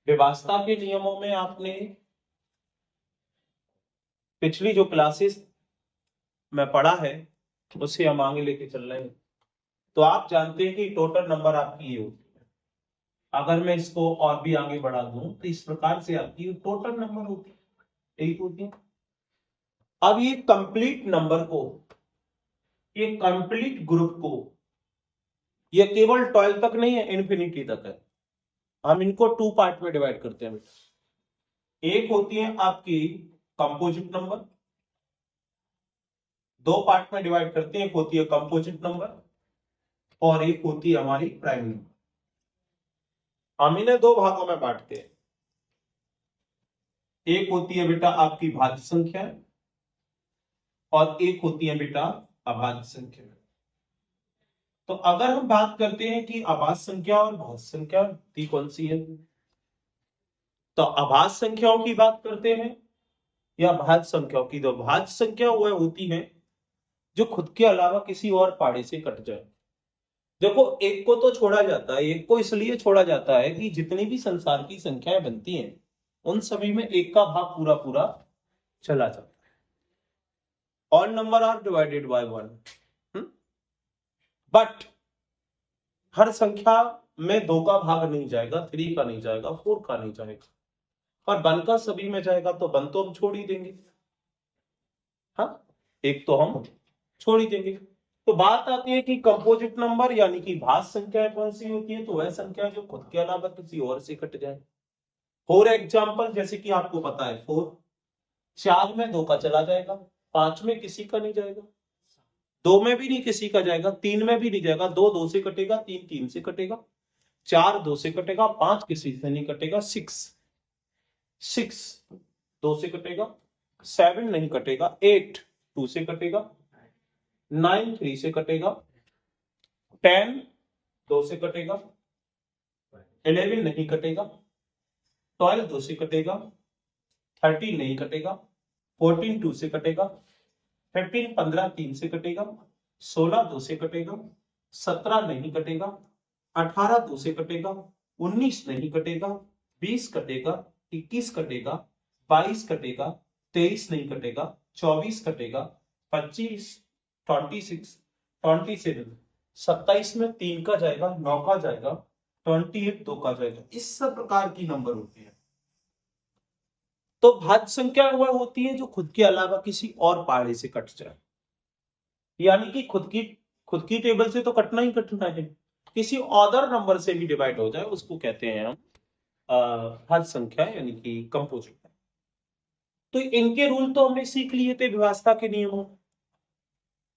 विभाजता के नियमों में आपने पिछली जो क्लासेस में पढ़ा है उसे हम आगे लेके चल रहे हैं। तो आप जानते हैं कि टोटल नंबर आपकी ये होती है। अगर मैं इसको और भी आगे बढ़ा दूं तो इस प्रकार से आपकी टोटल नंबर होती है, एक होती है। अब ये कंप्लीट नंबर को, ये कंप्लीट ग्रुप को, ये केवल 12 तक नहीं है, इन्फिनिटी तक है। हम इनको 2 पार्ट में डिवाइड करते हैं। एक होती है आपकी कंपोजिट नंबर, 2 पार्ट में डिवाइड करते हैं। एक होती है कंपोजिट नंबर और एक होती है हमारी प्राइम नंबर। हम इन्हें 2 भागों में बांटते हैं। एक होती है बेटा आपकी भाज्य संख्या और एक होती है बेटा अभाज्य संख्या। तो अगर हम बात करते हैं कि अभाज्य संख्या और भाज्य संख्या कौन सी है, तो अभाज्य संख्याओं की बात करते हैं या भाज्य संख्याओं की। तो भाज्य संख्या वह होती है जो खुद के अलावा किसी और पाड़े से कट जाए। देखो, एक को तो छोड़ा जाता है, एक को इसलिए छोड़ा जाता है कि जितनी भी संसार की संख्याएं बनती हैं उन सभी में एक का भाग पूरा पूरा चला जाता है। All numbers are divided by 1, but हर संख्या में 2 का भाग नहीं जाएगा, 3 का नहीं जाएगा, 4 का नहीं जाएगा, और 1 का सभी में जाएगा। तो 1 तो हम छोड़ ही देंगे, हाँ, एक तो हम छोड़ ही देंगे। तो बात आती है कि कंपोजिट नंबर यानी कि भाज्य संख्या कौन सी होती है। तो वह संख्या जो खुद के अलावा किसी और से कट जाए। फॉर एग्जाम्पल, जैसे कि आपको पता है 4, 4 में 2 का चला जाएगा, 5 में किसी का नहीं जाएगा, 2 में भी नहीं किसी का जाएगा, 3 में भी नहीं जाएगा, 2 2 से कटेगा, 3 3 से कटेगा, 4 2 से कटेगा, 5 किसी से नहीं कटेगा, 6 2 से कटेगा, 7 नहीं कटेगा, 8 2 से कटेगा, 9 3 से कटेगा, 10 2 से कटेगा, 11 नहीं कटेगा, 12 2 से कटेगा, 13 नहीं कटेगा, 14 2 से कटेगा, 15 3 से कटेगा, 16 2 से कटेगा, 17 नहीं कटेगा, 18 2 से कटेगा, 19 नहीं कटेगा, 20 कटेगा, 21 कटेगा, 22 कटेगा, 23 नहीं कटेगा, 24 कटेगा, 25 26 27 27 में 3 का जाएगा, 9 का जाएगा, 28 2 का जाएगा। इस सब प्रकार की नंबर होती है। तो भाज्य संख्या वह होती है जो खुद के अलावा किसी और पाड़े से कट जाए, यानी कि खुद की टेबल से तो कटना ही कटना है, किसी अदर नंबर से भी डिवाइड हो जाए उसको कहते हैं हम भाज्य संख्या यानी कि कंपोजिट। तो इनके रूल तो हमने सीख लिए थे विभाजता के नियमों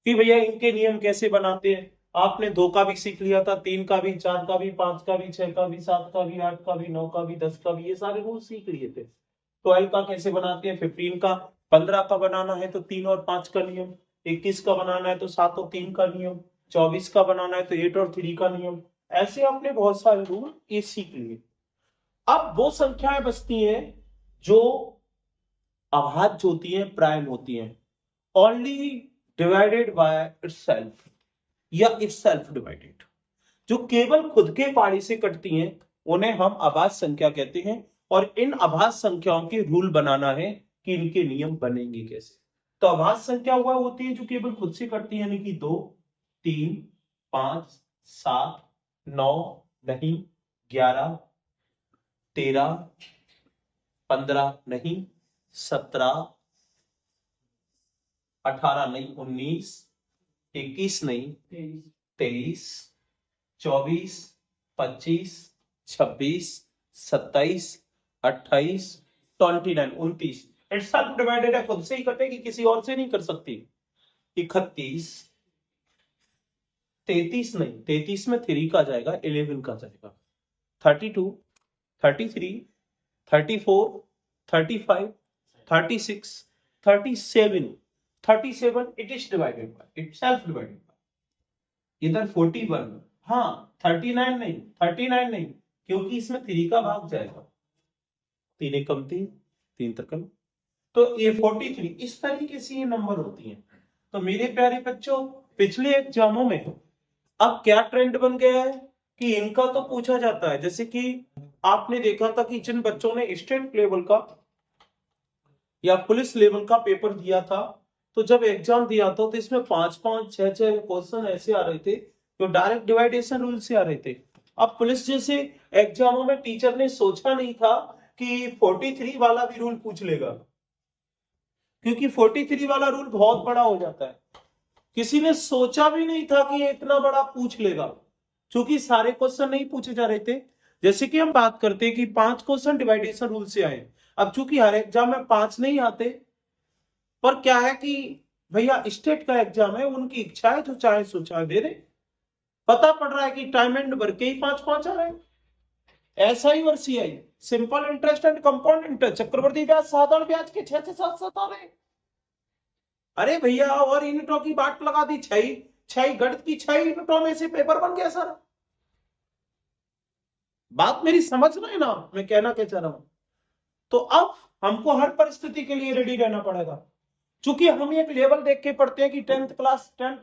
कि भैया इनके नियम कैसे बनाते हैं। आपने 2 का भी सीख लिया था, 3 का भी, 4 का भी, 5 का भी, 6 का भी, 7 का भी, 8 का भी, 9 का भी, 10 का भी, ये सारे रूल सीख लिए थे। 12 का कैसे बनाते हैं, 15 का, 15 का बनाना है तो 3 और 5 का नियम, 21 का बनाना है तो 7 और 3 का नियम, 24 का बनाना है तो 8 और 3 का नियम। ऐसे आपने बहुत सारे रूल ये सीख लिए। अब वो संख्याएं बचती हैं जो अभाज्य होती हैं, प्राइम होती हैं, ओनली डिवाइडेड बाय इटसेल्फ या इटसेल्फ डिवाइडेड, जो केवल खुद के पारी से कटती हैं उन्हें हम अभाज्य संख्या कहते हैं। और इन अभाज्य संख्याओं के रूल बनाना है कि इनके नियम बनेंगे कैसे। तो अभाज्य संख्या वह होती है जो केवल खुद से कटती है, यानी कि 2 3 5 7 9 नहीं, 11 13 15 नहीं, 17 18 नहीं, 19 21 नहीं, 23 24 25 26 27 28 29 29 इटसेल्फ डिवाइडेड है, खुद से ही कटेगी, किसी और से नहीं कर सकती। 31 33 नहीं, 33 में 3 का जाएगा, 11 का जाएगा, 32 33 34 35 36 37 37 it is divided by itself divided by. इधर 41, हाँ 39 नहीं, 39 नहीं, क्योंकि इसमें 3 का भाग जाएगा, 3 एकम 3 3 त्रिकम, तो ये 43। इस तरीके से ये नंबर होती हैं। तो मेरे प्यारे बच्चों, पिछले एग्जामों में अब क्या ट्रेंड बन गया है कि इनका तो पूछा जाता है, जैसे कि आपने देखा था कि जिन बच्चों ने स्टेट लेवल का या पुलिस लेवल का पेपर दिया था, तो जब एग्जाम दिया था तो इसमें 5-5 6-6 क्वेश्चन ऐसे आ रहे थे जो डायरेक्ट डिवाइडेशन रूल से आ रहे थे। अब पुलिस जैसे एग्जामों में टीचर ने सोचा नहीं था कि 43 वाला भी रूल पूछ लेगा, क्योंकि 43 वाला रूल बहुत बड़ा हो जाता है। किसी ने सोचा भी नहीं था कि ये इतना बड़ा पूछ लेगा, क्योंकि सारे क्वेश्चन नहीं पूछे जा रहे थे। जैसे कि हम बात करते हैं कि 5 क्वेश्चन डिवाइडेशन रूल से आए, अब चूंकि हर एग्जाम में 5 नहीं आते, पर क्या है कि भैया स्टेट का एग्जाम है, उनकी इच्छा है, जो चाहे सो चाहे दे दे। पता पड़ रहा है कि टाइम एंड भर के ही 5-5 आ रहे हैं। एसआई और CI, simple interest and compound interest, चक्रवृद्धि ब्याज, साधारण ब्याज के 6 से 7 आ रहे हैं। अरे भैया, और यूनिटों की बात लगा दी, 6 गणित की 6 यूनिटों में से पेपर बन गया सर। बात मेरी समझ रहे हैं ना, मैं कहना क्या चाह रहा हूं। तो अब हमको हर परिस्थिति के लिए रेडी रहना पड़ेगा, क्योंकि हम एक लेवल देख के पढ़ते हैं कि 10th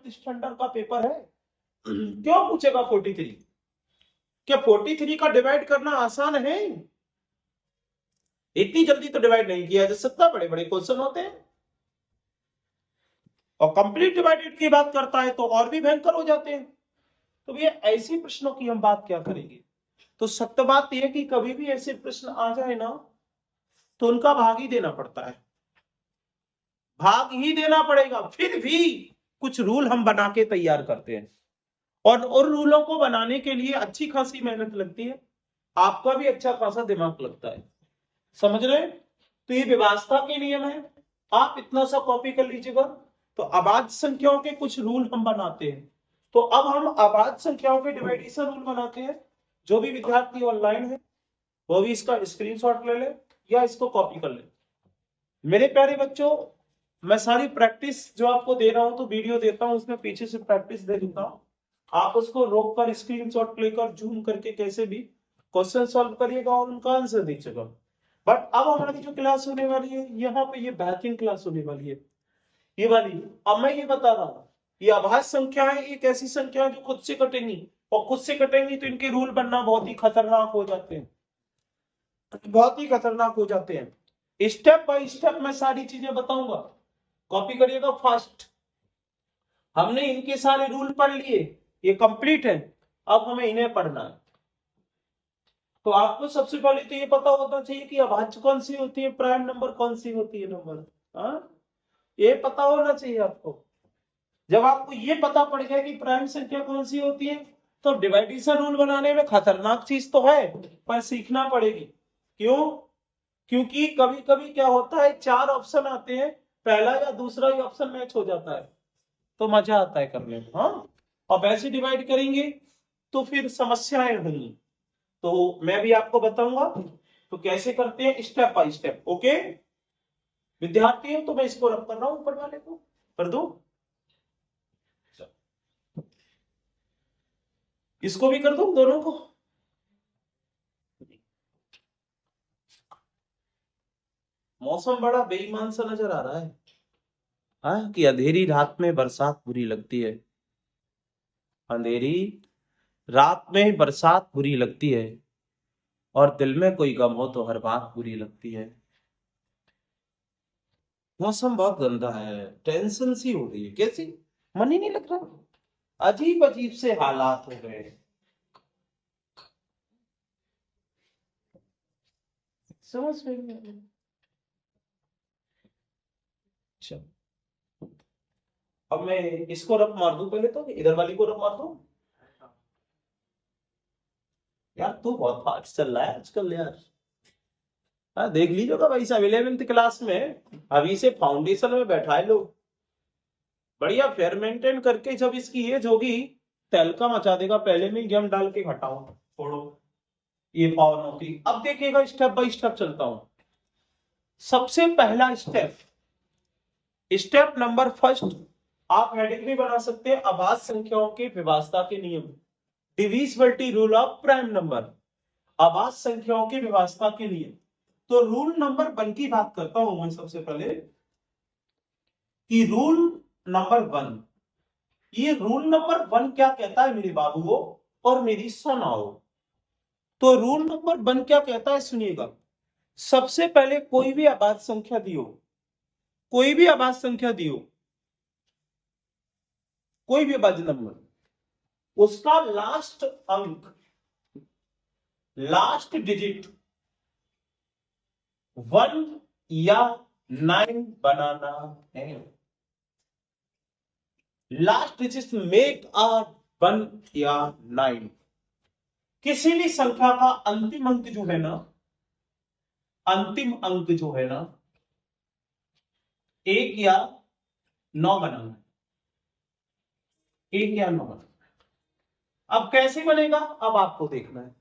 स्टैंडर्ड का पेपर है, क्यों पूछेगा 43? क्या 43 का डिवाइड करना आसान है? इतनी जल्दी तो डिवाइड नहीं किया जा सकता, बड़े बड़े क्वेश्चन होते हैं। और कंप्लीट डिवाइडेड की बात करता है तो और भी भयंकर हो जाते हैं। तो ये ऐसे प्रश्नों की हम बात क्या करेंगे? तो सत्य बात यह कि कभी भी ऐसे प्रश्न आ जाए ना, तो उनका भाग ही देना पड़ता है, भाग ही देना पड़ेगा। फिर भी कुछ रूल हम बना के तैयार करते हैं, और उन रूलों को बनाने के लिए अच्छी खासी मेहनत लगती है, आपका भी अच्छा खासा दिमाग लगता है। समझ रहे? तो ये व्यवस्था के नियम है, आप इतना सा कॉपी कर लीजिएगा। तो अभाज्य संख्याओं के कुछ रूल हम बनाते हैं। तो अब हम अभाज्य संख्याओं के डिवाइडेशन रूल बनाते हैं। जो भी विद्यार्थी ऑनलाइन है वो भी इसका स्क्रीनशॉट ले ले या इसको कॉपी कर ले। मेरे प्यारे बच्चों, मैं सारी प्रैक्टिस जो आपको दे रहा हूं, तो वीडियो देता हूं, उसमें पीछे से प्रैक्टिस दे देता हूं। आप उसको रोक कर स्क्रीनशॉट लेकर जूम करके कैसे भी क्वेश्चन सॉल्व करिएगा और उनका आंसर दीजिएगा। बट अब हमारी जो क्लास होने वाली है, यहाँ पे ये बेहतरीन क्लास होने वाली है, ये वाली। अब मैं ये बता रहा हूँ, ये अभाज्य संख्या है, एक ऐसी संख्या है जो खुद से कटेंगी, और खुद से कटेंगी तो इनके रूल बनना बहुत ही खतरनाक हो जाते हैं, बहुत ही खतरनाक हो जाते हैं। स्टेप बाय स्टेप मैं सारी चीजें बताऊंगा, कॉपी करिएगा फास्ट। हमने इनके सारे रूल पढ़ लिए, ये कंप्लीट है, अब हमें इन्हें पढ़ना है। तो आपको सबसे पहले तो ये पता होना चाहिए कि अभाज्य कौन सी होती है, प्राइम नंबर कौन सी होती है नंबर, हाँ, ये पता होना चाहिए आपको। जब आपको ये पता पड़ गया कि प्राइम संख्या कौन सी होती है, तो डिवाइडेशन रूल बनाने में खतरनाक चीज तो है, पर सीखना पड़ेगी। क्यों? क्योंकि कभी कभी क्या होता है, 4 ऑप्शन आते हैं, पहला या दूसरा ही ऑप्शन मैच हो जाता है, तो मजा आता है करने में। हाँ, और वैसे डिवाइड करेंगे तो फिर समस्याएं होंगी, तो मैं भी आपको बताऊंगा तो कैसे करते हैं, स्टेप बाय स्टेप। ओके विद्यार्थी हो, तो मैं इसको रब कर रहा हूं, ऊपर वाले को कर दो, इसको भी कर दो, दोनों को। मौसम बड़ा बेईमान सा नजर आ रहा है, हाँ, कि अंधेरी रात में बरसात बुरी लगती है, अंधेरी रात में बरसात बुरी लगती है, और दिल में कोई गम हो तो हर बात बुरी लगती है। मौसम बहुत गंदा है, टेंशन सी हो रही है, कैसी, मन ही नहीं लग रहा, अजीब अजीब से हालात हो गए हैं। समझ में नहीं आ रहा। अच्छा, अब मैं इसको रफ मार दूं पहले, तो इधर वाली को रफ मार दूं। यार तू बहुत फास्ट चल रहा है आजकल यार। हाँ, देख लीजिएगा भाई साहब, 11th क्लास में अभी से फाउंडेशन में बैठा है लोग, बढ़िया फेयर मेंटेन करके जब इसकी एज होगी, तहलका मचा देगा, पहले में गेम डाल के हटाओ, छोड़ो ये पावर होती। अब देखिएगा, स्टेप बाय स्टेप चलता हूं। सबसे पहला स्टेप, स्टेप नंबर फर्स्ट, आप हेडिंग भी बना सकते हैं, अभाज्य संख्याओं की विभाज्यता के नियम, divisibility rule of prime number, अभाज्य संख्याओं की विभाज्यता के नियम। तो रूल नंबर 1 की बात करता हूं मैं सबसे पहले, कि रूल नंबर 1, ये रूल नंबर 1 क्या कहता है मेरे बाबुओं, और मेरी 109। तो रूल नंबर 1 क्या कहता है, सुनिएगा। सबसे पहले कोई भी अभाज्य संख्या दी हो, कोई भी अभाज्य संख्या दी हो, कोई भी अभाज्य नंबर, उसका लास्ट अंक, लास्ट डिजिट 1 या 9 बनाना है। लास्ट डिजिट मेक अ 1 या 9। किसी भी संख्या का अंतिम अंक जो है ना, अंतिम अंक जो है ना, 1 या 9 बनाना है, 1 या 9 बनाना। अब कैसे बनेगा, अब आपको देखना है।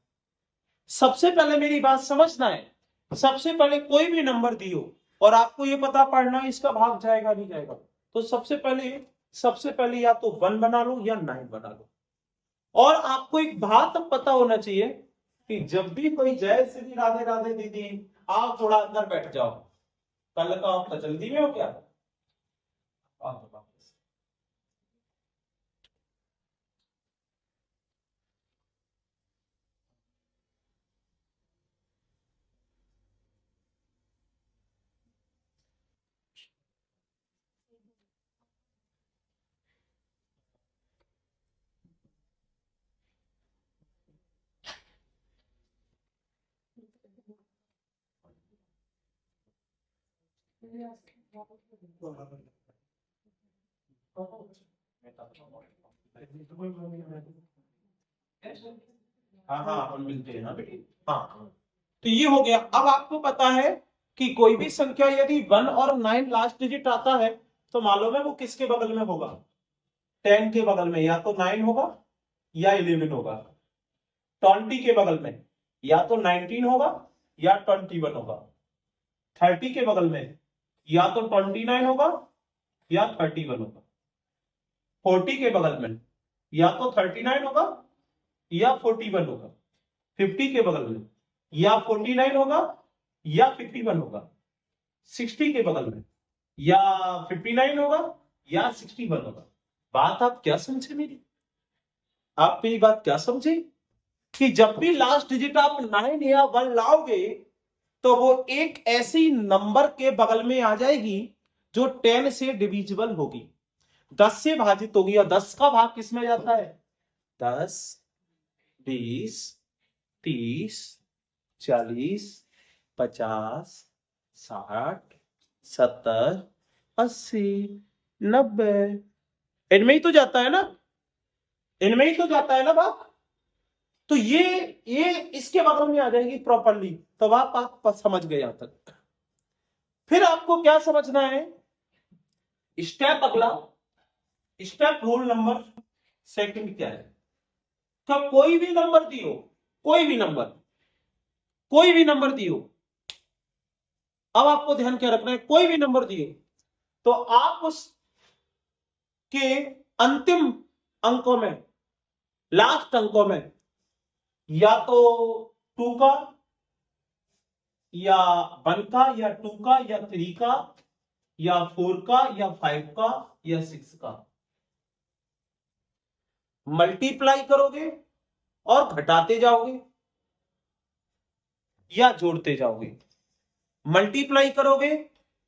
सबसे पहले मेरी बात समझना है, सबसे पहले कोई भी नंबर दियो और आपको ये पता पड़ना है इसका भाग जाएगा नहीं जाएगा, तो सबसे पहले या तो 1 बना लो या 9 बना लो। और आपको एक बात अब पता होना चाहिए कि जब भी कोई जय श्री राधे राधे दीदी, आप थोड़ा अंदर बैठ जाओ। कल का आप जल्दी में हो क्या? हाँ हाँ, अपन मिलते हैं ना बेटी। हाँ, तो ये हो गया। अब आपको पता है कि कोई भी संख्या यदि 1 और 9 लास्ट डिजिट आता है तो मालूम है वो किसके बगल में होगा? 10 के बगल में या तो 9 होगा या 11 होगा। 20 के बगल में या तो 19 होगा या 21 होगा। 30 के बगल में या तो 29 होगा या 31 होगा। 40 के बगल में या तो 39 होगा या 41 होगा। 50 के बगल में या 49 होगा या 51 होगा। 60 के बगल में या 59 होगा या 61 होगा। बात आप क्या समझे मेरी? आप मेरी बात क्या समझे कि जब भी लास्ट डिजिट आप 9 या 1 लाओगे तो वो एक ऐसी नंबर के बगल में आ जाएगी जो 10 से डिविजिबल होगी, 10 से भाजित होगी। या 10 का भाग किसमें जाता है? 10, 20, 30, 40, 50, 60, 70, 80, 90, इनमें ही तो जाता है ना, इनमें ही तो जाता है ना बाप। तो ये इसके बगल में आ जाएगी प्रॉपरली। तब आप समझ गए यहां तक। फिर आपको क्या समझना है? स्टेप अगला, स्टेप रूल नंबर सेकंड क्या है? तो कोई भी नंबर दियो, कोई भी नंबर, कोई भी नंबर दियो, अब आपको ध्यान क्या रखना है, कोई भी नंबर दियो तो आप उसके अंतिम अंकों में, लास्ट अंकों में या तो 2 का या 1 का या 2 का या 3 का या 4 का या 5 का या 6 का मल्टीप्लाई करोगे और घटाते जाओगे या जोड़ते जाओगे। मल्टीप्लाई करोगे,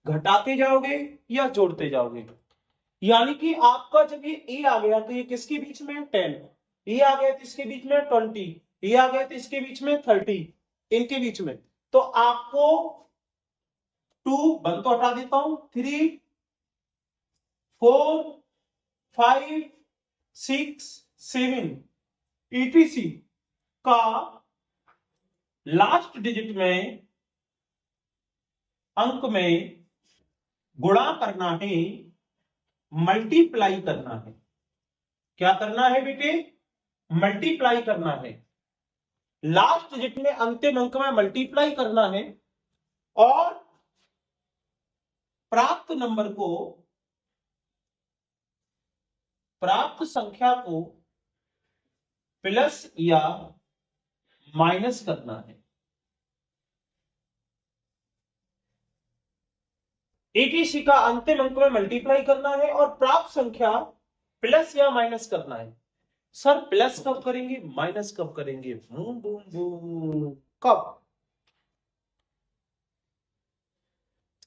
घटाते जाओगे या जोड़ते जाओगे। यानी कि आपका जब ये ए आ गया तो ये किसके बीच में है? 10। ये आ गया तो इसके बीच में 20, ये आ गया तो इसके बीच में 30, इनके बीच में। तो आपको 2 1 तो हटा देता हूं, 3, 4, 5, 6, 7 ईटीसी का लास्ट डिजिट में, अंक में गुणा करना है, मल्टीप्लाई करना है। क्या करना है बेटे? मल्टीप्लाई करना है। लास्ट डिजिट में, अंतिम अंक में मल्टीप्लाई करना है और प्राप्त नंबर को, प्राप्त संख्या को प्लस या माइनस करना है। एटीसी का अंतिम अंक में मल्टीप्लाई करना है और प्राप्त संख्या प्लस या माइनस करना है। सर प्लस कब करेंगे, माइनस कब करेंगे? Boom boom boom. कब,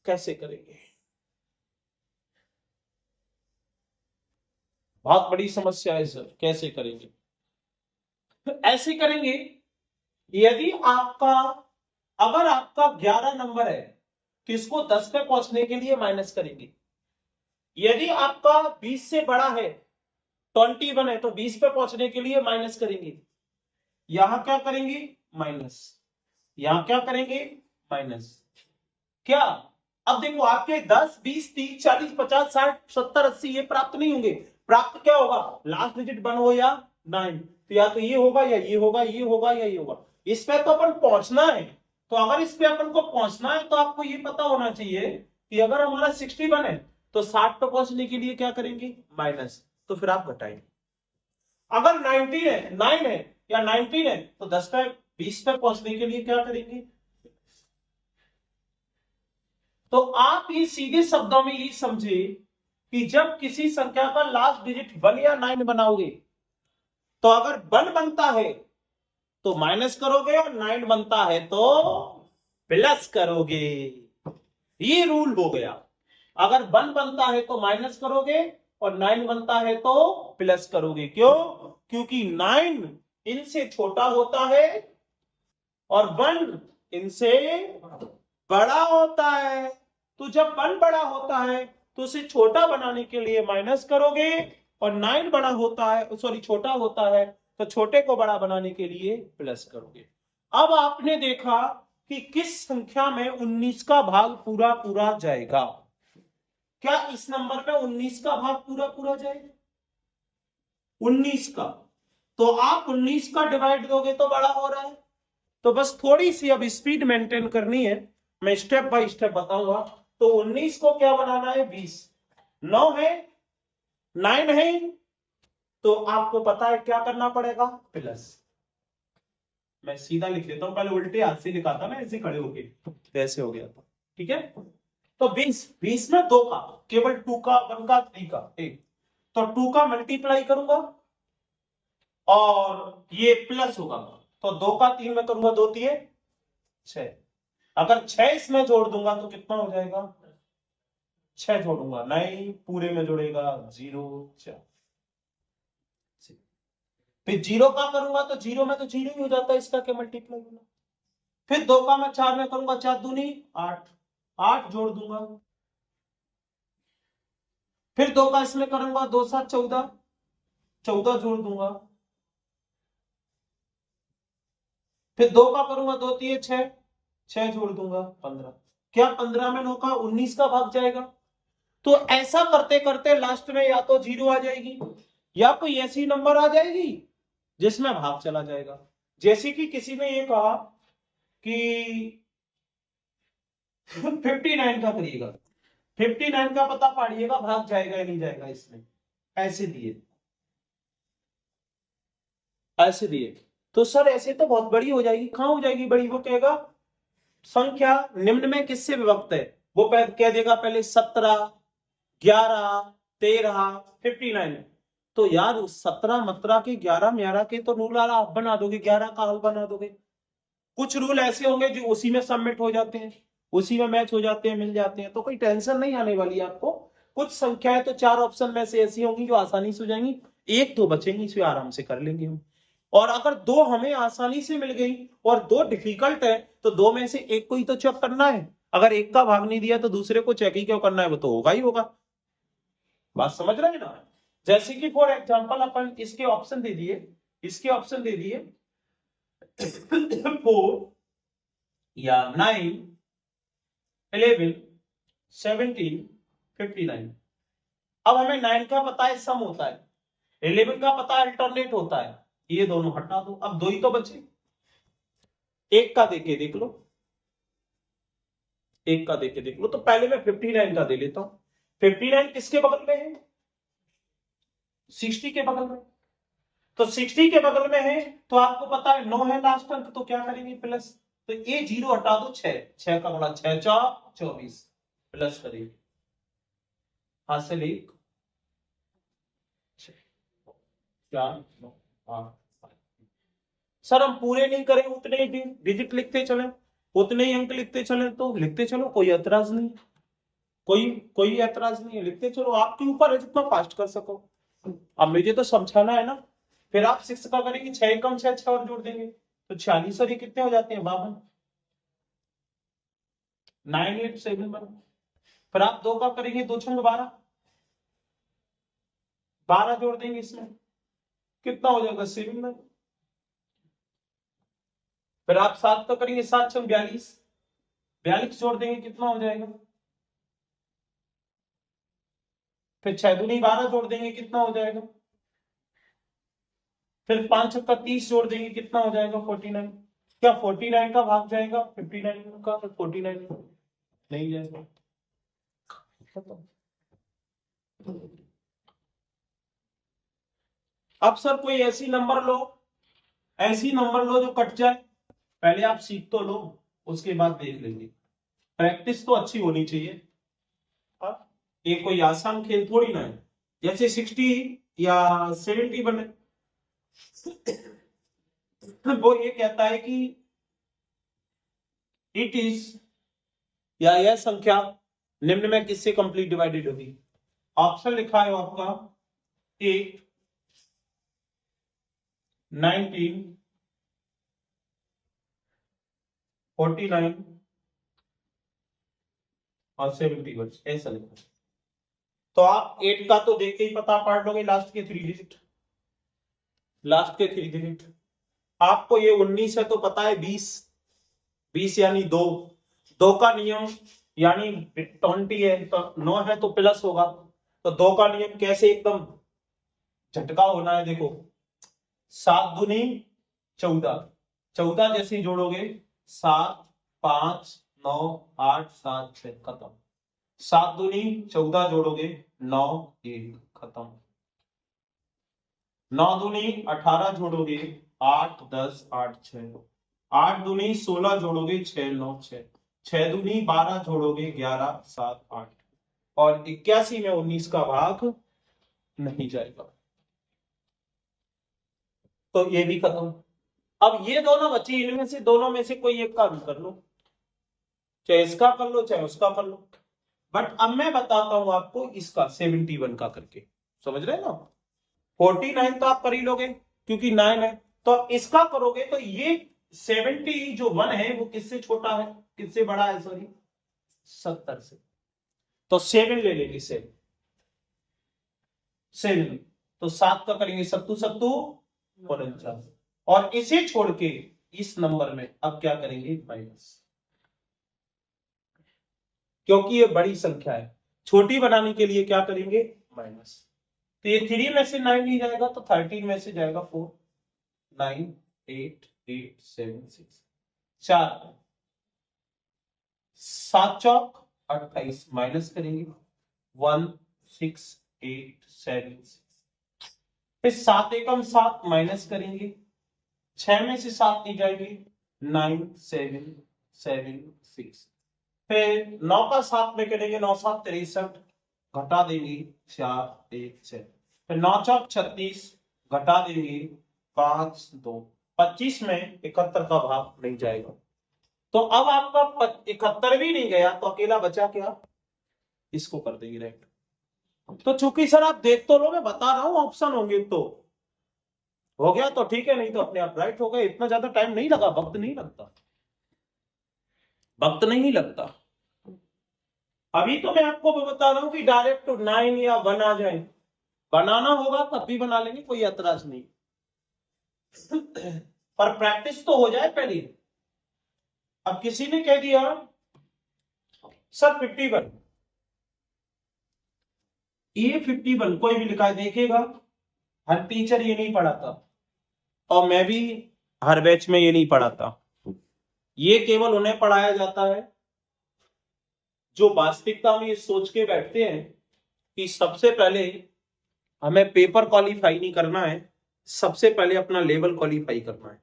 कैसे करेंगे? बहुत बड़ी समस्या है सर, कैसे करेंगे? तो ऐसे करेंगे, यदि आपका, अगर आपका 11 नंबर है तो इसको 10 पे पहुंचने के लिए माइनस करेंगे। यदि आपका 20 से बड़ा है, 21 है, तो 20 पे पहुंचने के लिए माइनस करेंगे। यहां क्या करेंगे, माइनस। यहां क्या करेंगे, माइनस। क्या, अब देखो आपके 10, 20, 30, 40, 50, 60, 70, 80 ये प्राप्त नहीं होंगे। प्राप्त क्या होगा, लास्ट डिजिट 1 हो या 9, तो या तो ये होगा या ये होगा, ये होगा या ये होगा। इस पे तो अपन पहुंचना है। तो अगर इस पे अपन को पहुंचना है तो आपको ये पता होना चाहिए कि अगर हमारा 61 है तो 60 पे पहुंचने के लिए क्या करेंगे, माइनस। तो फिर आप घटाएंगे। अगर 19 है, 9 है या 19 है तो 10 पे 20 पे पहुंचने के लिए क्या करेंगे। तो आप ये सीधे शब्दों में ये समझे कि जब किसी संख्या का लास्ट डिजिट 1 या 9 बनाओगे, तो अगर 1 बनता है तो माइनस करोगे और 9 बनता है तो प्लस करोगे। ये रूल हो गया। अगर 1 बनता है तो माइनस करोगे और 9 बनता है तो प्लस करोगे। क्यों, क्योंकि 9 इनसे छोटा होता है और 1 इनसे बड़ा होता है। तो जब 1 बड़ा होता है तो उसे छोटा बनाने के लिए माइनस करोगे, और 9 बड़ा होता है, सॉरी छोटा होता है, तो छोटे को बड़ा बनाने के लिए प्लस करोगे। अब आपने देखा कि किस संख्या में 19 का भाग पूरा पूरा जाएगा। क्या इस नंबर पे 19 का भाग पूरा पूरा जाएगा, 19 का? तो आप 19 का डिवाइड दोगे तो बड़ा हो रहा है। तो बस थोड़ी सी अब स्पीड मेंटेन करनी है, मैं स्टेप बाय स्टेप बताऊंगा। तो 19 को क्या बनाना है, 20। 9 है, 9 है, तो आपको पता है क्या करना पड़ेगा, प्लस। मैं सीधा लिख देता हूं, पहले उल्टे हाथ से लिखा था ना, ऐसे खड़े होके, तो ऐसे हो गया था। ठीक है, तो 20 में 2 का, केवल 2 का, 1 का, 3 का, एक, तो 2 का मल्टीप्लाई करूंगा और ये प्लस होगा। तो 2 का 3 में करूंगा, 2 3 6। अगर 6 इसमें जोड़ दूंगा तो कितना हो जाएगा, 6 जोड़ूंगा, नहीं पूरे में जोड़ेगा 0 4। फिर 0 का करूंगा तो 0 में तो 0 ही हो जाता है, इसका क्या मल्टीप्लाई होना। फिर 2 का मैं 4 में करूंगा, 4 दूनी 8, 8 जोड़ दूंगा। फिर 2 का इसमें करूंगा, 2 7 14, 14 जोड़ दूंगा। फिर 2 का करूंगा, 2 3 6, 6 जोड़ दूंगा, 15। क्या 15 में 9 का 19 का भाग जाएगा। तो ऐसा करते करते लास्ट में या तो 0 आ जाएगी या कोई ऐसी नंबर आ जाएगी जिसमें भाग चला जाएगा। जैसे कि किसी ने ये कहा कि 59 का करिएगा, 59 का पता पाड़िएगा, भाग जाएगा या नहीं जाएगा इसमें। ऐसे दिए, ऐसे दिए, तो सर ऐसे तो बहुत बड़ी हो जाएगी। कहां हो जाएगी बड़ी, वो कहेगा संख्या निम्न में किससे विभक्त है। वो कह देगा पहले 17, 11, 13, 59। तो यार 17 मतरा के 11 म्यारा के तो रूल आप बना दोगे, 11 का हल बना दोगे। कुछ रूल ऐसे होंगे जो उसी में सबमिट हो जाते हैं, उसी में मैच हो जाते हैं, मिल जाते हैं, तो कोई टेंशन नहीं आने वाली है आपको। कुछ संख्याएं तो 4 ऑप्शन में से ऐसी होंगी जो आसानी से हो जाएंगी, एक दो बचेंगी, इसमें आराम से कर लेंगे हम। और अगर 2 हमें आसानी से मिल गई और 2 डिफिकल्ट है तो 2 में से एक को ही तो चेक करना है। अगर एक का भाग नहीं दिया तो दूसरे को चेक ही क्यों करना है, वो तो होगा ही होगा। बात समझ रहे हैं ना। जैसे कि फॉर एग्जांपल अपन इसके ऑप्शन दे दिए, इसके ऑप्शन दे दिए 4 या 9, 11, 17, 59। अब हमें 9 का पता है सम होता है, 11 का पता है अल्टरनेट होता है, ये दोनों हटा दो, अब 2 ही तो बचे। एक का देके देख लो, एक का देके देख लो। तो पहले मैं 59 का दे लेता हूं। 59 किसके बगल में है, 60 के बगल में। तो 60 के बगल में है तो आपको पता है 9 है लास्ट अंक, तो क्या करेंगे, प्लस। तो ये 0 हटा दो, 6, 6 का बड़ा 6 4 24, प्लस करेंगे, हासिल 1, 4 9 8 7। सर हम पूरे नहीं करें, उतने ही डिजिट लिखते चले, उतने ही अंक लिखते चले, तो लिखते चलो, कोई ऐतराज नहीं, कोई ऐतराज नहीं है, लिखते चलो, आपके ऊपर है जितना फास्ट कर सको। अब मुझे तो समझाना है ना। फिर आप 6 का करेंगे, 6 कम 6 6 और जोड़ देंगे तो 46 और ये कितने हो जाते हैं 52, 9871। फिर आप 2 का करेंगे, 2 छंग 12, 12 जोड़ देंगे इसमें, कितना हो जाएगा 7। फिर आप 7 का करेंगे, 7 छंग 42, 42 जोड़ देंगे, कितना हो जाएगा। फिर 6 दूनी 12 जोड़ देंगे, कितना हो जाएगा। फिर 5 छक्का 30 जोड़ देंगे, कितना हो जाएगा 49। क्या 49 का भाग जाएगा 59 का, 49 नहीं जाएगा। अब सर कोई ऐसी नंबर लो, ऐसी नंबर लो जो कट जाए, पहले आप सीख तो लो, उसके बाद देख लेंगे। प्रैक्टिस तो अच्छी होनी चाहिए। ये कोई आसान खेल थोड़ी ना है, जैसे 60 या 70 बने। वो ये कहता है कि इट इज, या यह संख्या निम्न में किससे कंप्लीट डिवाइडेड होगी। ऑप्शन लिखा है आपका 8 19 49 और 71, ऐसा लिखा। तो आप 8 का तो देख के ही पता पढ़ लोगे, लास्ट के 3 डिजिट, लास्ट के 3 डिजिट। आपको ये 19 है तो पता है 20, 20 यानी 2, 2 का नियम यानी 20 है तो 9 है तो प्लस होगा, तो 2 का नियम कैसे एकदम झटका होना है, देखो 7 दूनी 14, 14 जैसे जोड़ोगे 7 5 9 8 7 6 खत्म। 7 दूनी 14 जोड़ोगे 9 1 खत्म। 9 दूनी 18 जोड़ोगे 8 10 8 6, 8 दूनी 16 जोड़ोगे 6 9 6, 6 दूनी 12 जोड़ोगे 11 7 8, और 81 में 19 का भाग नहीं जाएगा, तो ये भी खत्म। अब ये दोनों बची, इनमें से दोनों में से कोई एक का भी कर लो, चाहे इसका कर लो चाहे उसका कर लो, बट अब मैं बताता हूं आपको इसका 71 का करके, समझ रहे हैं ना। 49 तो आप कर ही लोगे क्योंकि 9 है, तो इसका करोगे तो ये 70 जो 1 है वो किससे छोटा है, किससे बड़ा है, सॉरी 70 से, तो 7 ले लेंगे, 7 तो 7 का करेंगे 7 7 49, और इसे छोड़ के इस नंबर में अब क्या करेंगे माइनस, क्योंकि ये बड़ी संख्या है, छोटी बनाने के लिए क्या करेंगे माइनस। तो ये 3 में से 9 नहीं जाएगा तो 13 में से जाएगा 4, 9 8 8 7 6, 4 7 चौक 28 माइनस करेंगे 1 6 8 7 6, फिर 7 एकम 7 माइनस करेंगे, 6 में से 7 नहीं जाएंगे 9 7 7 6, फिर 9 का 7 में करेंगे 9 7 63, घटा देंगे 4 1 6, फिर 9 चौक 36, घटा देंगे 5 2, 25 में 71 का भाग नहीं जाएगा, तो अब आपका 71 भी नहीं गया तो अकेला बचा क्या, इसको कर देंगे राइट। तो चूंकि सर आप देख तो लो, मैं बता रहा हूं ऑप्शन होंगे, तो हो गया तो ठीक है, नहीं तो अपने आप राइट हो गए, इतना ज्यादा टाइम नहीं लगा, वक्त नहीं लगता, वक्त नहीं लगता। अभी तो मैं आपको बता रहा हूं कि डायरेक्ट 9 या 1 आ जाए, बनाना होगा तब भी बना लेंगे, कोई ऐतराज नहीं, पर प्रैक्टिस तो हो जाए पहले। अब किसी ने कह दिया सर 51, ये 51 कोई भी लिखा है देखेगा, हर टीचर ये नहीं पढ़ाता और मैं भी हर बैच में ये नहीं पढ़ाता, ये केवल उन्हें पढ़ाया जाता है जो वास्तविकता में ये सोच के बैठते हैं कि सबसे पहले हमें पेपर क्वालिफाई नहीं करना है, सबसे पहले अपना लेवल क्वालिफाई करना है,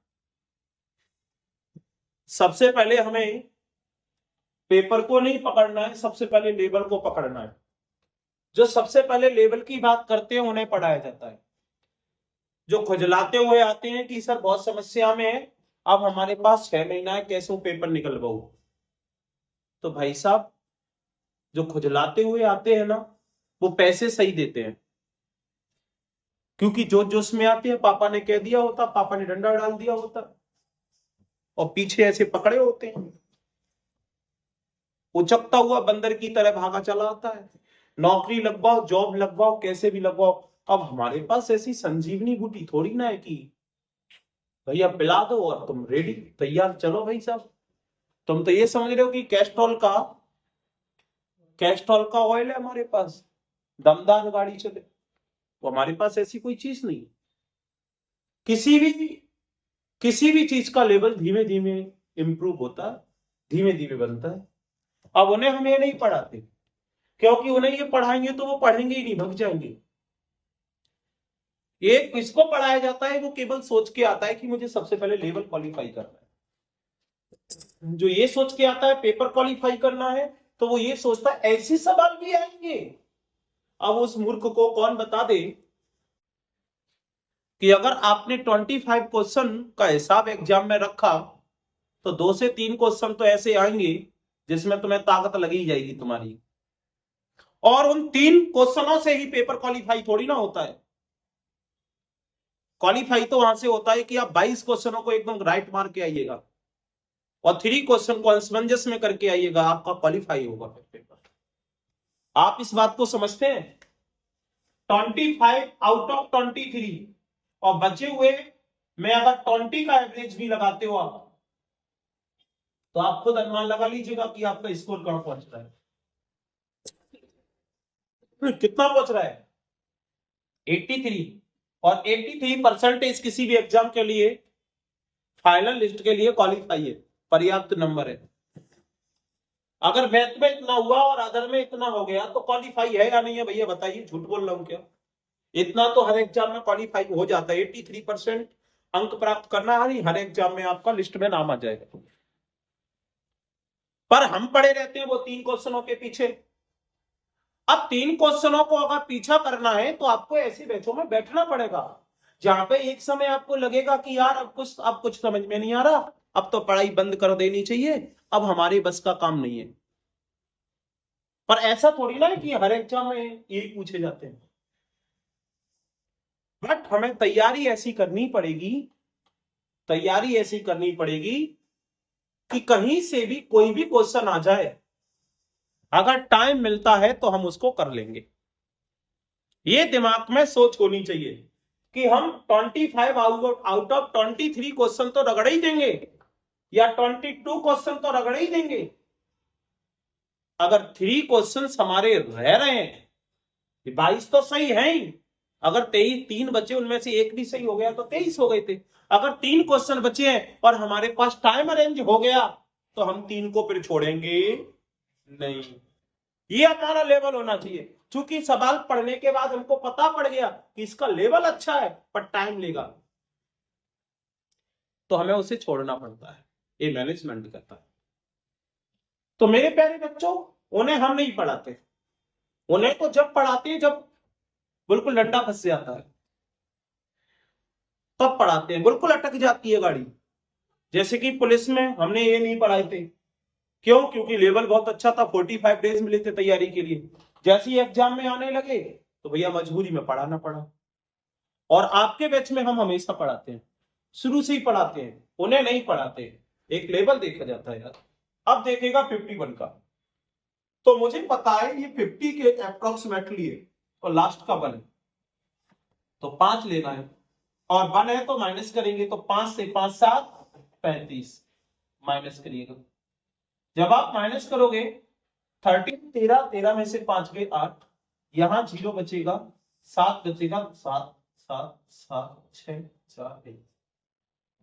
सबसे पहले हमें पेपर को नहीं पकड़ना है, सबसे पहले लेवल को पकड़ना है। जो सबसे पहले लेवल की बात करते हैं उन्हें पढ़ाया जाता है, जो खुजलाते हुए आते हैं कि सर बहुत समस्या में है, अब हमारे पास 6 महीना है, कैसे पेपर निकलवाऊ। तो भाई साहब, जो खुजलाते हुए आते हैं ना, वो पैसे सही देते हैं, क्योंकि जो जोश में आते हैं, पापा ने कह दिया होता, पापा ने डंडा डाल दिया होता, और पीछे ऐसे पकड़े होते हैं, उचकता हुआ बंदर की तरह भागा चला आता है। नौकरी लगवाओ, जॉब लगवाओ, कैसे भी लगवाओ। अब हमारे पास ऐसी संजीवनी बूटी थोड़ी ना है कि भैया पिला दो और तुम रेडी तैयार चलो भाई साहब। तुम तो ये समझ रहे हो कि कैस्ट्रॉल का ऑयल है हमारे पास, दमदार गाड़ी चले। तो हमारे पास ऐसी कोई चीज नहीं। किसी भी किसी भी चीज का लेवल धीमे धीमे इंप्रूव होता है, धीमे धीमे बनता है। अब उन्हें हम ये नहीं पढ़ाते, क्योंकि उन्हें ये पढ़ाएंगे तो वो पढ़ेंगे ही नहीं, भग जाएंगे। ये किसको पढ़ाया जाता है, वो केवल सोच के आता है कि मुझे सबसे पहले लेवल क्वालिफाई करना है। जो ये सोच के आता है पेपर क्वालिफाई करना है, तो वो ये सोचता है ऐसे सवाल भी आएंगे। अब उस मूर्ख को कौन बता दे कि अगर आपने 25 क्वेश्चन का हिसाब एग्जाम में रखा, तो 2 से 3 क्वेश्चन तो ऐसे आएंगे जिसमें तुम्हें ताकत लगी जाएगी तुम्हारी। और उन 3 क्वेश्चनों से ही पेपर क्वालिफाई थोड़ी ना होता है। क्वालिफाई तो वहां से होता है कि आप 22 क्वेश्चनों को एकदम राइट मार के आइएगा और 3 क्वेश्चन को असमंजस में करके आइएगा, आपका क्वालिफाई होगा पेपर। आप इस बात को समझते हैं? 25 आउट ऑफ 23 और बचे हुए में अगर 20 का एवरेज भी लगाते हो आप, तो आप खुद अनुमान लगा लीजिएगा कि आपका स्कोर कहां पहुंच रहा है, कितना पहुंच रहा है। 83। और 83% किसी भी एग्जाम के लिए, फाइनल लिस्ट के लिए क्वालिफाई है, पर्याप्त नंबर है। अगर मैथ में इतना हुआ और अदर में इतना हो गया तो क्वालिफाई है या नहीं है भैया बताइए, झूठ बोल रहा हूं क्या? इतना तो हर एग्जाम में क्वालिफाई हो जाता है। 83% अंक प्राप्त करना है, हर एग्जाम में आपका लिस्ट में नाम आ जाएगा। पर हम पड़े रहते हैं वो 3 क्वेश्चनों के पीछे। अब 3 क्वेश्चनों को अगर पीछा करना है तो आपको ऐसे बैचों में बैठना पड़ेगा, जहां पे एक समय आपको लगेगा कि यार अब कुछ समझ में नहीं आ रहा, अब तो पढ़ाई बंद कर देनी चाहिए, अब हमारे बस का काम नहीं है। पर ऐसा थोड़ी ना है कि हर एग्जाम में यही पूछे जाते हैं। बट हमें तैयारी ऐसी करनी पड़ेगी कि कहीं से भी कोई भी क्वेश्चन आ जाए, अगर टाइम मिलता है तो हम उसको कर लेंगे। ये दिमाग में सोच होनी चाहिए कि हम 25 आउट ऑफ 23 क्वेश्चन तो रगड़ ही देंगे, या 22 क्वेश्चन तो रगड़ ही देंगे। अगर 3 क्वेश्चन हमारे रह रहे हैं, 22 तो सही है ही, अगर 3 बचे उनमें से एक भी सही हो गया तो 23 हो गए थे। अगर 3 क्वेश्चन बचे हैं और हमारे पास टाइम अरेंज हो गया, तो हम 3 को फिर छोड़ेंगे नहीं। ये हमारा लेवल होना चाहिए। क्योंकि सवाल पढ़ने के बाद हमको पता पड़ गया कि इसका लेवल अच्छा है पर टाइम लेगा, तो हमें उसे छोड़ना पड़ता है। ये मैनेजमेंट करता है। तो मेरे प्यारे बच्चों, उन्हें हम नहीं पढ़ाते। उन्हें तो जब पढ़ाते हैं जब बिल्कुल डंडा फंस जाता है, तब पढ़ाते हैं, बिल्कुल अटक जाती है गाड़ी। जैसे कि पुलिस में हमने ये नहीं पढ़ाए थे। क्यों? क्योंकि लेवल बहुत अच्छा था, 45 डेज मिले थे तैयारी के लिए। जैसे ही एग्जाम में आने लगे तो भैया मजबूरी में पढ़ाना पड़ा। और आपके बैच में हम हमेशा पढ़ाते हैं, शुरू से ही पढ़ाते हैं, उन्हें नहीं पढ़ाते। एक लेवल देखा जाता है यार। अब देखेगा 51 का, तो मुझे पता है ये 50 के अप्रोक्सीमेटली है, और लास्ट का 1 है, तो 5 लेना है। और 1 है तो माइनस करेंगे, तो 5 से 5 7 35 माइनस करिएगा। जब आप माइनस करोगे 13 13 में से 5 गए 8, यहां 0 बचेगा, 7 बचेगा, 7 7 7 6 4 1।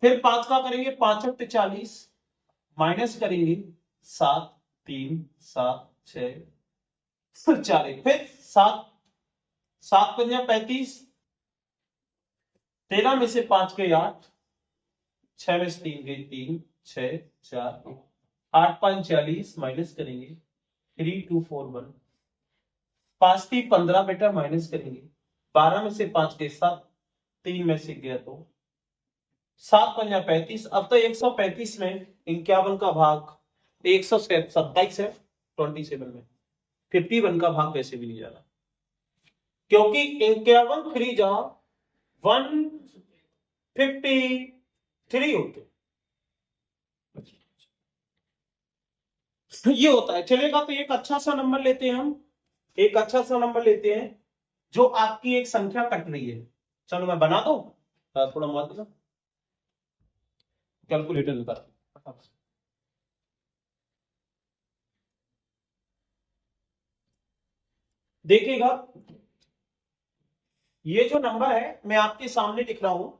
फिर 5 का करेंगे, 5 8 40, माइनस करेंगे 7 3 7 6 4 1। फिर 7 7 पंजा 35, 13 में से 5 गए 8, 6 में से 3 गए 3 6 4 1। 8 5 40, माइनस करेंगे 3 2 4 1। 5 3 15 बेटा, माइनस करेंगे 12 में से 5 गए 7, 3 में से गया तो 7 पंजा 35। अब तो 135 में 51 का भाग 127 है 27 में 51 का भाग वैसे भी नहीं जा रहा, क्योंकि 51 3 जा 153 होते ये होता है। चलेगा, तो एक अच्छा सा नंबर लेते हैं हम, एक अच्छा सा नंबर लेते हैं जो आपकी एक संख्या कट रही है। चलो मैं बना दो थोड़ा मत कैलकुलेटर निकाल। देखिएगा, ये जो नंबर है मैं आपके सामने लिख रहा हूं,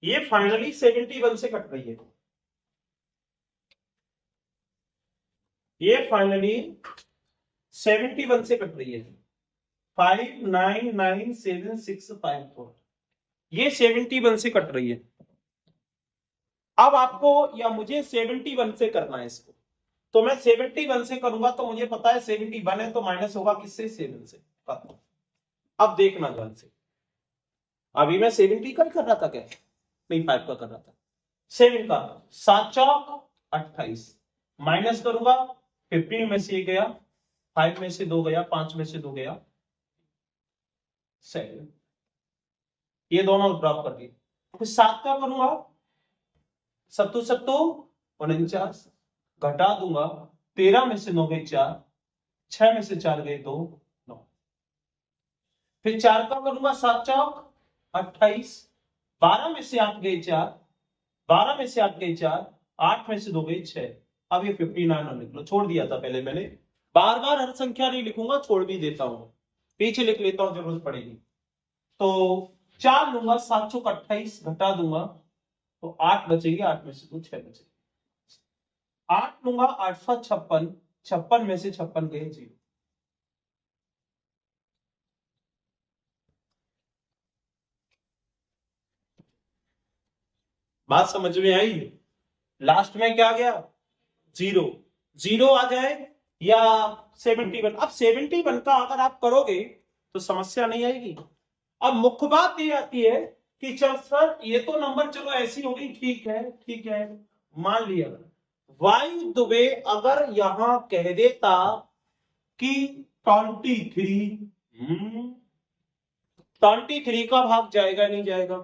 ये फाइनली 71 से कट रही है। ये फाइनली 71 से कट रही है। 599764 ये 71 से कट रही है। अब आपको या मुझे 71 से करना है इसको, तो मैं 71 से करूंगा तो मुझे पता है 71 है तो माइनस होगा किससे, 7 से। अब देखना ध्यान से, अभी मैं 70 का ही कर रहा था क्या, नहीं 5 का कर रहा था। 7 का 7 चौक 28 माइनस करूंगा 15 में से गया, 5 में से 2 गया, 5 में से 2 गया 7, ये दोनों ड्रॉप कर दिए। फिर 7 का करूंगा 7 7 49 घटा दूंगा, 13 में से 9 गए 4, 6 में से 4 गए 2 9। फिर 4 का करूंगा 7 चौक 28, 12 में से 8 गए 4, 12 में से 8 गए 4, 8 में से 2 गए 6। अब ये 59 लिख लो, छोड़ दिया था पहले मैंने, बार बार हर संख्या नहीं लिखूंगा, छोड़ भी देता हूं, पीछे लिख लेता हूं जरूरत पड़ेगी। तो 4 लूंगा 7 चौक 28 घटा दूंगा तो 8 बचेगी, 8 में से 2 6 बचेगी। 8 लूंगा 856, 56 में से 56 गए 0। बात समझ में आई? लास्ट में क्या गया, 0 0 आ जाए या 71। अब 71 का अगर आप करोगे तो समस्या नहीं आएगी। अब मुख्य बात ये आती है कि चल सर ये तो नंबर चलो ऐसी होगी, ठीक है ठीक है, मान लिया वायु दुबे अगर यहां कह देता कि 23, 23 का भाग जाएगा नहीं जाएगा,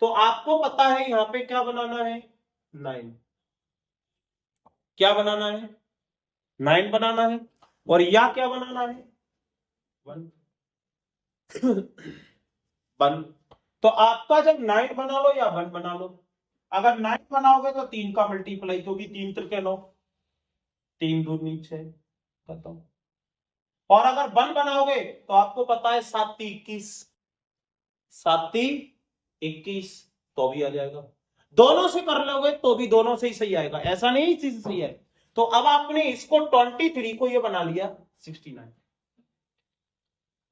तो आपको पता है यहां पे क्या बनाना है, 9। क्या बनाना है, 9 बनाना है, और या क्या बनाना है, 1 1। तो आपका जब 9 बना लो या 1 बना लो, अगर 9 बनाओगे तो 3 का मल्टीप्लाई, क्योंकि 3 त्रिके 9, 3 दूर 6 खत्म। और अगर 1 बनाओगे तो आपको पता है 7 21, 7 21 तो भी आ जाएगा। दोनों से कर लोगे तो भी दोनों से ही सही आएगा, ऐसा नहीं चीज सही है। तो अब आपने इसको 23 को ये बना लिया 69।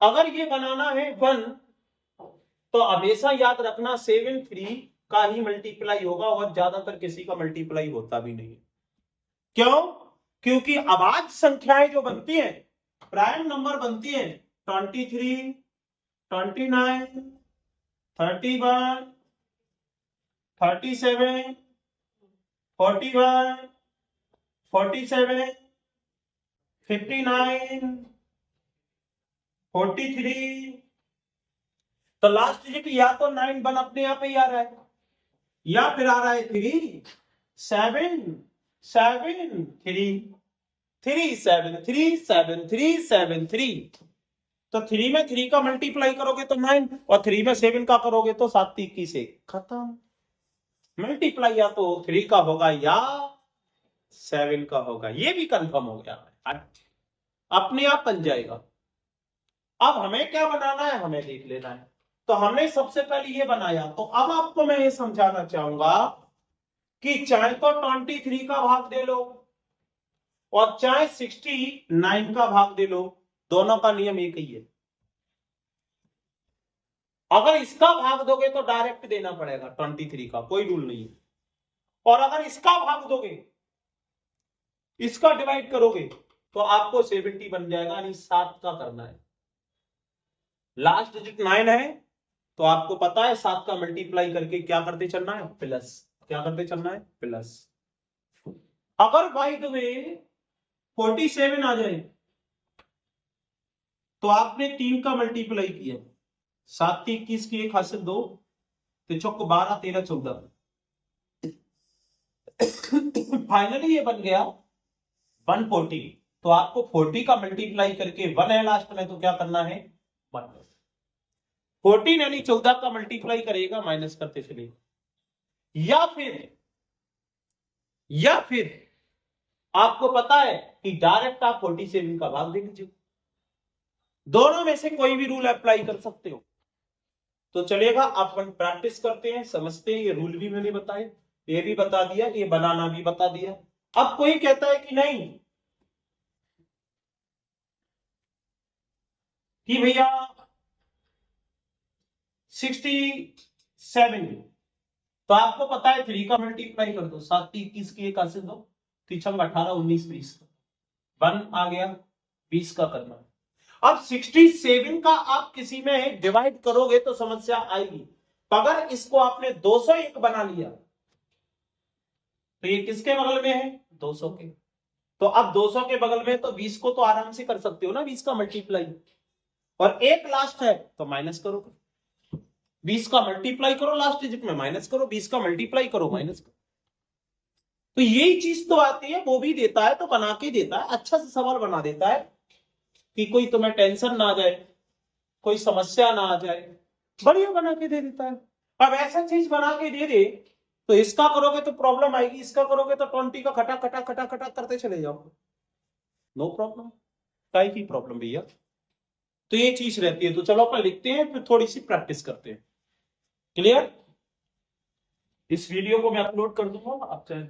अगर ये बनाना है 1 तो हमेशा याद रखना 73 का ही मल्टीप्लाई होगा, और ज्यादातर किसी का मल्टीप्लाई होता भी नहीं है। क्यों? क्योंकि अभाज्य संख्याएं जो बनती हैं, प्राइम नंबर बनती हैं 23, 29, 31, 37, 41, 47, 59, 43, तो लास्ट डिजिट या तो 9 1 अपने आप ही आ रहा है, या फिर आ रहा है 3 7 7 3 3 7 3 7 3 7 3। तो 3 में 3 का मल्टीप्लाई करोगे तो 9, और 3 में 7 का करोगे तो 7 21 से खत्म। मल्टीप्लाई या तो 3 का होगा या 7 का होगा, ये भी कंफर्म हो गया, अपने आप बन जाएगा। अब हमें क्या बनाना है, हमें देख लेना है। तो हमने सबसे पहले ये बनाया, तो अब आपको मैं ये समझाना चाहूंगा कि चाहे तो 23 का भाग दे लो और चाहे 69 का भाग दे लो, दोनों का नियम एक ही है। अगर इसका भाग दोगे तो डायरेक्ट देना पड़ेगा 23 का, कोई रूल नहीं है। और अगर इसका भाग दोगे, इसका डिवाइड करोगे तो आपको 70 बन जाएगा, यानी 7 का करना है। लास्ट डिजिट 9 है तो आपको पता है 7 का मल्टीप्लाई करके क्या करते चलना है, प्लस। क्या करते चलना है, प्लस। अगर बाय द वे 47 आ जाए तो आपने 3 का मल्टीप्लाई किया, 7 21 की 1 हासिल 2, तो चौक 12 13 14, फाइनली ये बन गया 140। तो आपको 40 का मल्टीप्लाई करके 1 है लास्ट में, तो क्या करना है 1। 14 यानी 14 का मल्टीप्लाई करेगा, माइनस करते चलिए। या फिर आपको पता है कि डायरेक्ट आप 47 का भाग दे लीजिए। दोनों में से कोई भी रूल अप्लाई कर सकते हो तो चलेगा। आप प्रैक्टिस करते हैं, समझते हैं। ये रूल भी मैंने बताए, ये भी बता दिया, ये बनाना भी बता दिया। अब कोई कहता है कि नहीं कि भैया 67, तो आपको पता है 3 का मल्टीप्लाई कर दो, 7 21 की 1 हासिल 2, 3 18 19 20, 1 आ गया, 20 का करना। अब 67 का आप किसी में डिवाइड करोगे तो समस्या आएगी। अगर इसको आपने 201 बना लिया तो ये किसके बगल में है, 200 के। तो अब 200 के बगल में तो 20 को तो आराम से कर सकते हो ना, 20 का मल्टीप्लाई, और एक लास्ट है तो माइनस करो। 20 का मल्टीप्लाई करो, लास्ट डिजिट में माइनस करो, 20 का मल्टीप्लाई करो, माइनस करो। तो यही चीज तो आती है, वो भी देता है तो बना के देता है, अच्छा से सवाल बना देता है कि कोई तुम्हें टेंशन ना आ जाए, कोई समस्या ना आ जाए, बढ़िया बना के दे देता है। अब ऐसा चीज बना के दे दे तो इसका करोगे तो प्रॉब्लम आएगी, इसका करोगे तो 20 का खटा खटा खटा खटा करते चले जाओ, नो प्रॉब्लम। काई की प्रॉब्लम भैया। तो ये चीज रहती है। तो चलो अपन लिखते हैं, फिर थोड़ी सी प्रैक्टिस करते हैं। क्लियर? इस वीडियो को मैं अपलोड कर दूंगा, आप चाहे